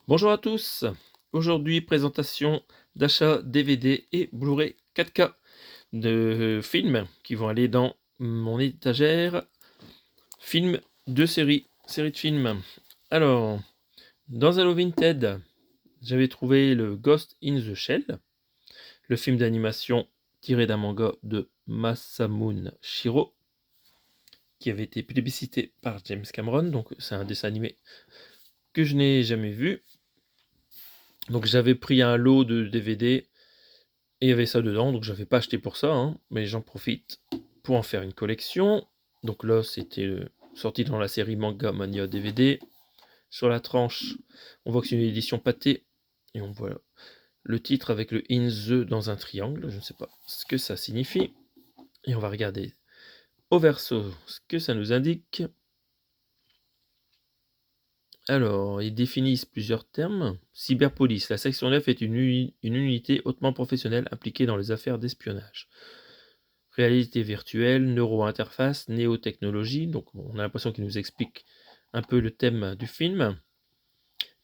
Bonjour à tous. Aujourd'hui, présentation d'achat DVD et Blu-ray 4K de films qui vont aller dans mon étagère films de série de films. Alors, dans Halo Vinted, j'avais trouvé le Ghost in the Shell, le film d'animation tiré d'un manga de Masamune Shirow, qui avait été plébiscité par James Cameron. Donc, c'est un dessin animé que je n'ai jamais vu. Donc, j'avais pris un lot de DVD et il y avait ça dedans, donc j'avais pas acheté pour ça, hein, mais j'en profite pour en faire une collection. Donc là, c'était sorti dans la série Manga Mania DVD. Sur la tranche, on voit que c'est une édition pâtée, et on voit le titre avec le In The dans un triangle, je ne sais pas ce que ça signifie. Et on va regarder au verso ce que ça nous indique. Alors, ils définissent plusieurs termes. Cyberpolice, la section 9 est une unité hautement professionnelle impliquée dans les affaires d'espionnage. Réalité virtuelle, neuro-interface, néotechnologie. Donc on a l'impression qu'il nous explique un peu le thème du film.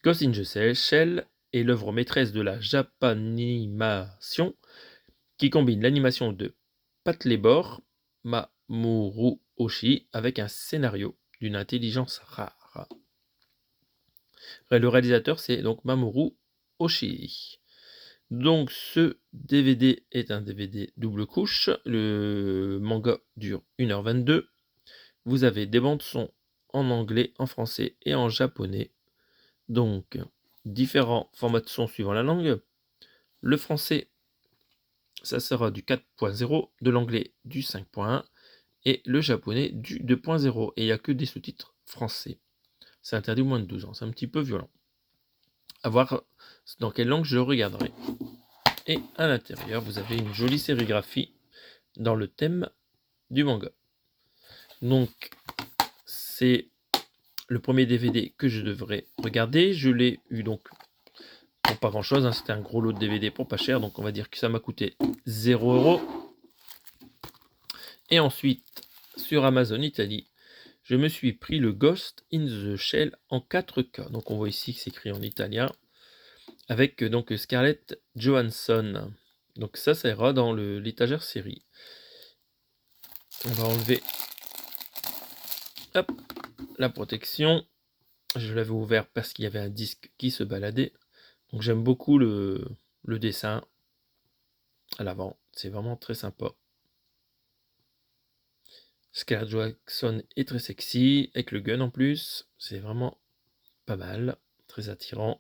Ghost in the Shell est l'œuvre maîtresse de la japanimation qui combine l'animation de Pat Labor, Mamoru Oshii avec un scénario d'une intelligence rare. Le réalisateur, c'est donc Mamoru Oshii. Donc ce DVD est un DVD double couche. Le manga dure 1h22. Vous avez des bandes son en anglais, en français et en japonais. Donc différents formats de son suivant la langue. Le français, ça sera du 4.0, de l'anglais du 5.1 et le japonais du 2.0. Et il n'y a que des sous-titres français. C'est interdit aux moins de 12 ans. C'est un petit peu violent. À voir dans quelle langue je regarderai. Et à l'intérieur, vous avez une jolie sérigraphie dans le thème du manga. Donc, c'est le premier DVD que je devrais regarder. Je l'ai eu donc pour pas grand chose, hein. C'était un gros lot de DVD pour pas cher, donc on va dire que ça m'a coûté 0€. Et ensuite, sur Amazon Italie, je me suis pris le Ghost in the Shell en 4K. Donc on voit ici que c'est écrit en italien, avec donc Scarlett Johansson. Donc ça ira dans l'étagère série. On va enlever hop, la protection. Je l'avais ouvert parce qu'il y avait un disque qui se baladait. Donc j'aime beaucoup le dessin à l'avant. C'est vraiment très sympa. Scarlett Johansson est très sexy, avec le gun en plus. C'est vraiment pas mal, très attirant.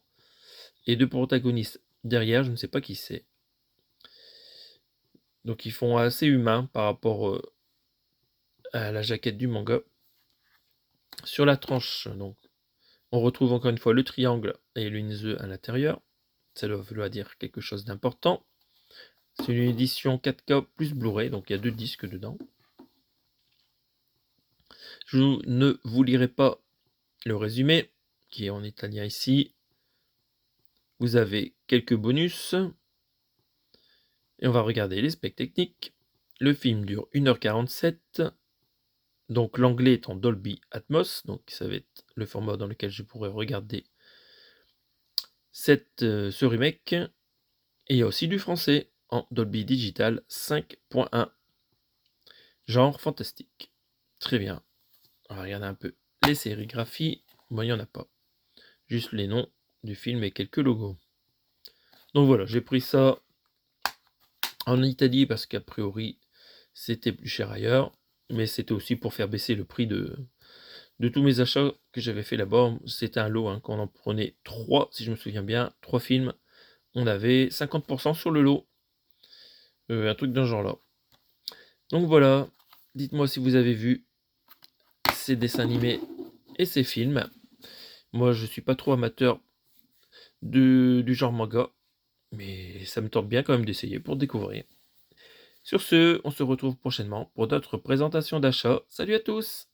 Et deux protagonistes derrière, je ne sais pas qui c'est. Donc ils font assez humain par rapport à la jaquette du manga. Sur la tranche, donc, on retrouve encore une fois le triangle et l'une à l'intérieur. Ça doit vouloir dire quelque chose d'important. C'est une édition 4K plus Blu-ray, donc il y a 2 disques dedans. Je ne vous lirai pas le résumé, qui est en italien ici. Vous avez quelques bonus. Et on va regarder les specs techniques. Le film dure 1h47. Donc l'anglais est en Dolby Atmos. Donc ça va être le format dans lequel je pourrais regarder ce remake. Et il y a aussi du français en Dolby Digital 5.1. Genre fantastique. Très bien. On va regarder un peu les sérigraphies. Bon, il n'y en a pas. Juste les noms du film et quelques logos. Donc voilà, j'ai pris ça en Italie parce qu'a priori c'était plus cher ailleurs. Mais c'était aussi pour faire baisser le prix de tous mes achats que j'avais fait là-bas. C'était un lot, hein, quand on en prenait 3, si je me souviens bien, 3 films. On avait 50% sur le lot. Un truc dans ce genre-là. Donc voilà, dites-moi si vous avez vu ces dessins animés et ces films. Moi, je suis pas trop amateur du genre manga, mais ça me tente bien quand même d'essayer pour découvrir. Sur ce, on se retrouve prochainement pour d'autres présentations d'achats. Salut à tous!